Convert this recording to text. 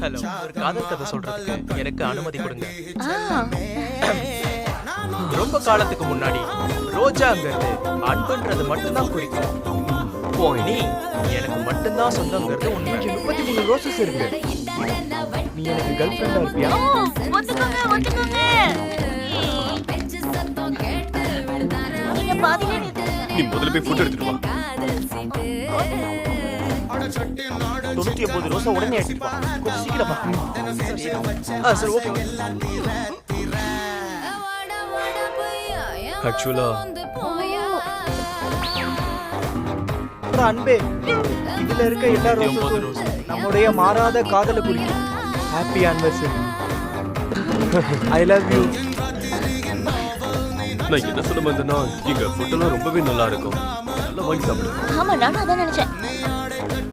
Hello, ஒரு காதல் கதை சொல்றதுக்கு எனக்கு அனுமதி கொடுங்க. ரொம்ப காலத்துக்கு முன்னாடி ரோஜாங்கிறது அன்புன்றது மட்டும்தான் குறிக்கும். நீ எனக்கு மட்டும்தான் சொந்தங்கிறது உண்மை. 33 ரோசஸ் இருக்கு. நீ எனக்கு கேர்ள் ஃப்ரெண்டா இருப்பியா? நீ முதல்ல போய் ஃபுட் எடுத்துட்டு வா. 99 ரோசா உடனே எடுத்துட்டு வா. கொஞ்சம் சீக்கிரம் வா. சரி ஓகே. ஆக்சுவலா அன்பே, இதுல இருக்க எல்லா ரோசஸும் நம்முடைய மாறாத காதலை குறிக்கும். Happy anniversary. I love you. நான் என்ன சொல்ல வந்தேன்னா, இங்க ஃபுட் எல்லாம் ரொம்பவே நல்லா இருக்கும். நல்லா வாங்கி சாப்பிடு. ஆமா, நானும் அதான் நினைச்சேன்.